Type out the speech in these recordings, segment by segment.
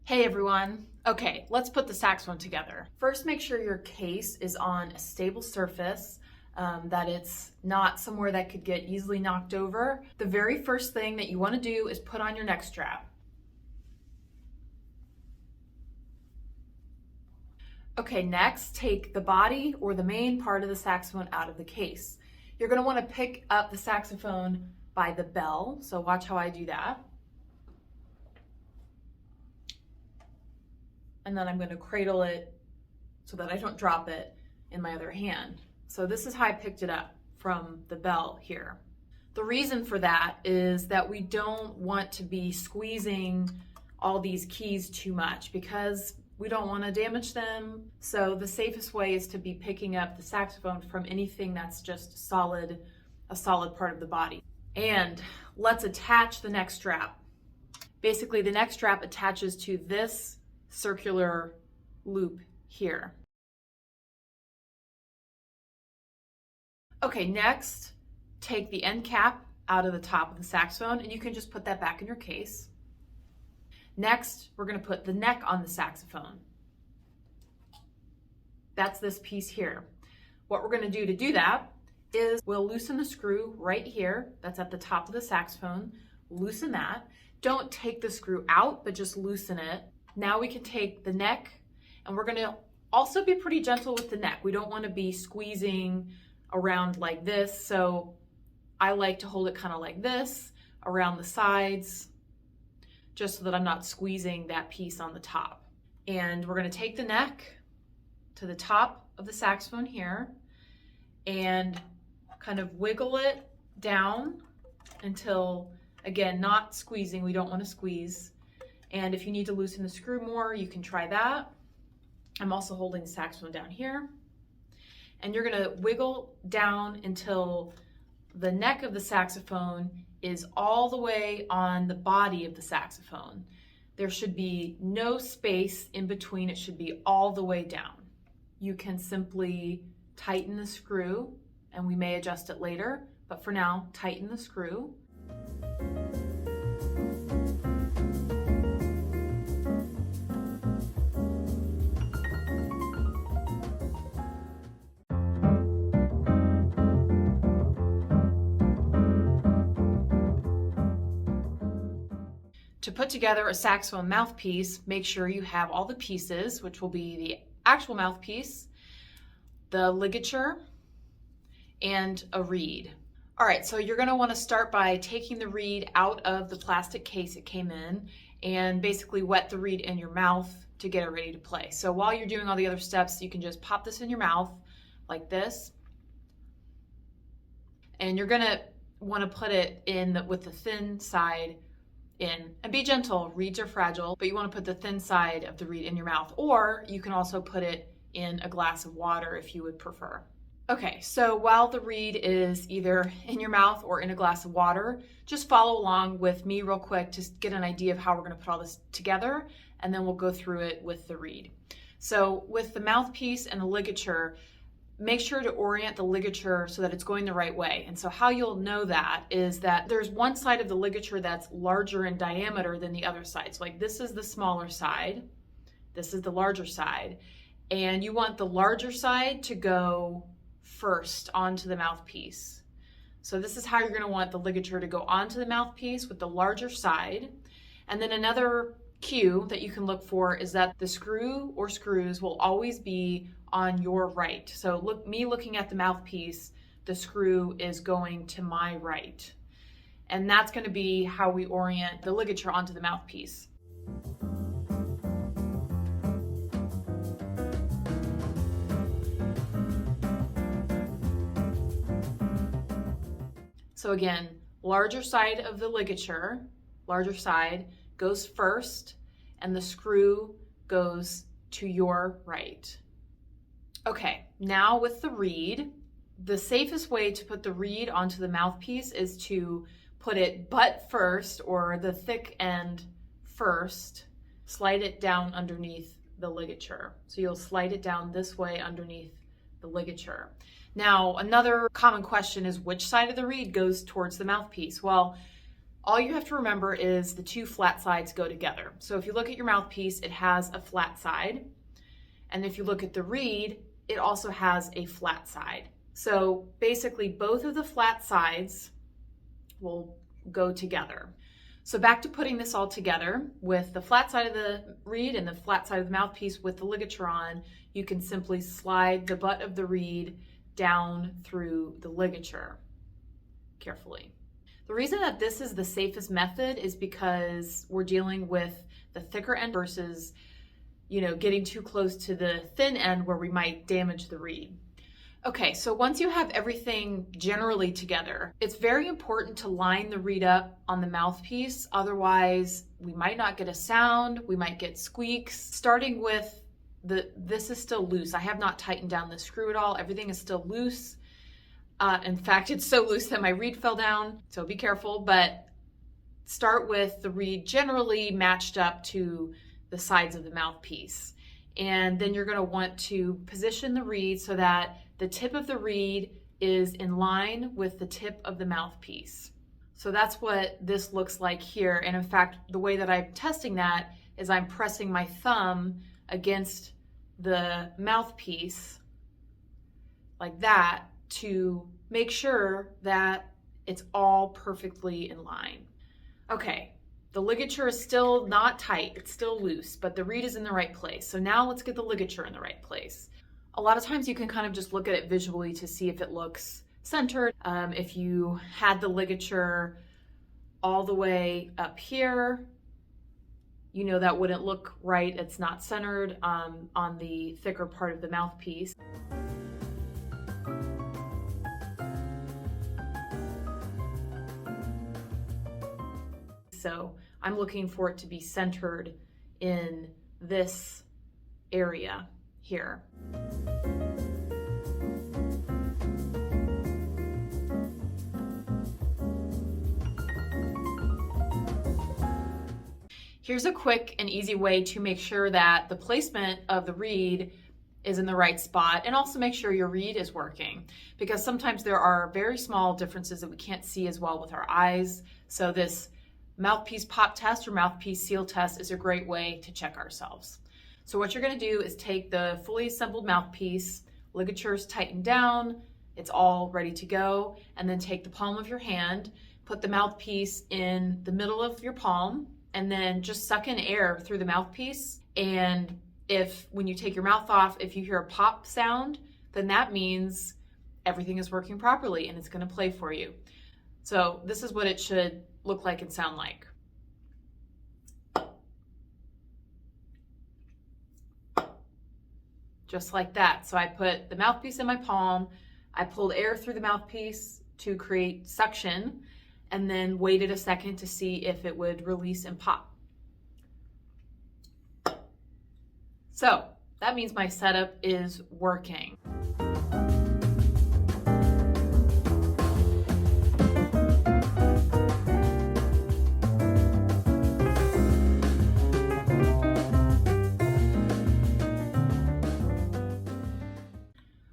Hey everyone. Okay, let's put the saxophone together. First, make sure your case is on a stable surface, that it's not somewhere that could get easily knocked over. The very first thing that you want to do is put on your neck strap. Okay, next, take the body or the main part of the saxophone out of the case. You're going to want to pick up the saxophone by the bell, so watch how I do that. And then I'm going to cradle it so that I don't drop it in my other hand. So this is how I picked it up from the bell here. The reason for that is that we don't want to be squeezing all these keys too much because we don't want to damage them. So the safest way is to be picking up the saxophone from anything that's just a solid part of the body. And let's attach the neck strap. Basically, the neck strap attaches to this circular loop here. Okay, next, take the end cap out of the top of the saxophone and you can just put that back in your case. Next, we're going to put the neck on the saxophone. That's this piece here. What we're going to do that is we'll loosen the screw right here. That's at the top of the saxophone. Loosen that. Don't take the screw out, but just loosen it. Now we can take the neck and we're going to also be pretty gentle with the neck. We don't want to be squeezing around like this. So I like to hold it kind of like this around the sides, just so that I'm not squeezing that piece on the top. And we're going to take the neck to the top of the saxophone here and kind of wiggle it down until, again, not squeezing. We don't want to squeeze. And if you need to loosen the screw more, you can try that. I'm also holding the saxophone down here. And you're going to wiggle down until the neck of the saxophone is all the way on the body of the saxophone. There should be no space in between. It should be all the way down. You can simply tighten the screw, and we may adjust it later, but for now, tighten the screw. To put together a saxophone mouthpiece, make sure you have all the pieces, which will be the actual mouthpiece, the ligature, and a reed. All right, so you're going to want to start by taking the reed out of the plastic case it came in and basically wet the reed in your mouth to get it ready to play. So while you're doing all the other steps, you can just pop this in your mouth like this. And you're going to want to put it in with the thin side in, and be gentle. Reeds are fragile, but you want to put the thin side of the reed in your mouth, or you can also put it in a glass of water if you would prefer. Okay, so while the reed is either in your mouth or in a glass of water, just follow along with me real quick to get an idea of how we're going to put all this together, and then we'll go through it with the reed. So with the mouthpiece and the ligature, make sure to orient the ligature so that it's going the right way. And so how you'll know that is that there's one side of the ligature that's larger in diameter than the other side. So like this is the smaller side, this is the larger side, and you want the larger side to go first onto the mouthpiece. So this is how you're going to want the ligature to go onto the mouthpiece with the larger side. And then another cue that you can look for is that the screw or screws will always be on your right. So looking at the mouthpiece, the screw is going to my right. And that's going to be how we orient the ligature onto the mouthpiece. So again, larger side of the ligature, larger side goes first, and the screw goes to your right. Okay, now with the reed, the safest way to put the reed onto the mouthpiece is to put it butt first, or the thick end first, slide it down underneath the ligature. So you'll slide it down this way underneath the ligature. Now, another common question is which side of the reed goes towards the mouthpiece? Well, All you have to remember is the two flat sides go together. So if you look at your mouthpiece, it has a flat side. And if you look at the reed, it also has a flat side. So basically both of the flat sides will go together. So back to putting this all together with the flat side of the reed and the flat side of the mouthpiece with the ligature on, you can simply slide the butt of the reed down through the ligature carefully. The reason that this is the safest method is because we're dealing with the thicker end versus, getting too close to the thin end where we might damage the reed. Okay, so once you have everything generally together, it's very important to line the reed up on the mouthpiece. Otherwise, we might not get a sound, we might get squeaks. Starting with this is still loose. I have not tightened down the screw at all. Everything is still loose. In fact, it's so loose that my reed fell down, so be careful, but start with the reed generally matched up to the sides of the mouthpiece. And then you're going to want to position the reed so that the tip of the reed is in line with the tip of the mouthpiece. So that's what this looks like here. And in fact, the way that I'm testing that is I'm pressing my thumb against the mouthpiece like that to make sure that it's all perfectly in line. Okay, the ligature is still not tight, it's still loose, but the reed is in the right place. So now let's get the ligature in the right place. A lot of times you can kind of just look at it visually to see if it looks centered. If you had the ligature all the way up here, that wouldn't look right. It's not centered on the thicker part of the mouthpiece. So I'm looking for it to be centered in this area here. Here's a quick and easy way to make sure that the placement of the reed is in the right spot, and also make sure your reed is working, because sometimes there are very small differences that we can't see as well with our eyes. So this mouthpiece pop test or mouthpiece seal test is a great way to check ourselves. So what you're going to do is take the fully assembled mouthpiece, ligatures tightened down, it's all ready to go, and then take the palm of your hand, put the mouthpiece in the middle of your palm, and then just suck in air through the mouthpiece. And when you take your mouth off, if you hear a pop sound, then that means everything is working properly and it's going to play for you. So this is what it should look like and sound like. Just like that. So I put the mouthpiece in my palm, I pulled air through the mouthpiece to create suction, and then waited a second to see if it would release and pop. So that means my setup is working.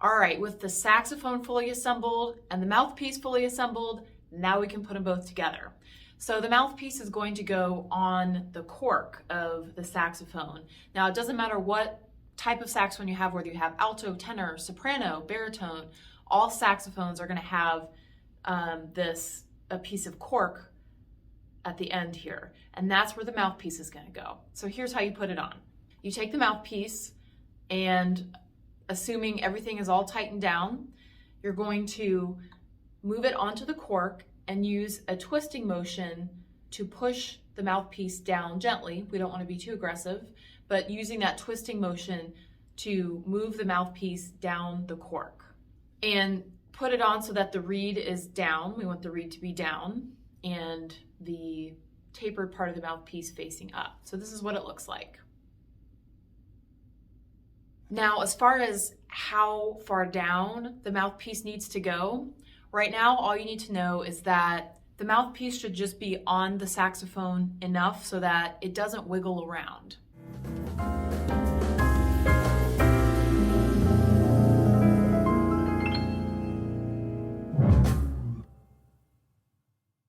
All right, with the saxophone fully assembled and the mouthpiece fully assembled, now we can put them both together. So the mouthpiece is going to go on the cork of the saxophone. Now it doesn't matter what type of saxophone you have, whether you have alto, tenor, soprano, baritone, all saxophones are going to have a piece of cork at the end here. And that's where the mouthpiece is going to go. So here's how you put it on. You take the mouthpiece, and assuming everything is all tightened down, you're going to move it onto the cork and use a twisting motion to push the mouthpiece down gently. We don't want to be too aggressive, but using that twisting motion to move the mouthpiece down the cork. And put it on so that the reed is down. We want the reed to be down and the tapered part of the mouthpiece facing up. So this is what it looks like. Now, as far as how far down the mouthpiece needs to go, right now all you need to know is that the mouthpiece should just be on the saxophone enough so that it doesn't wiggle around.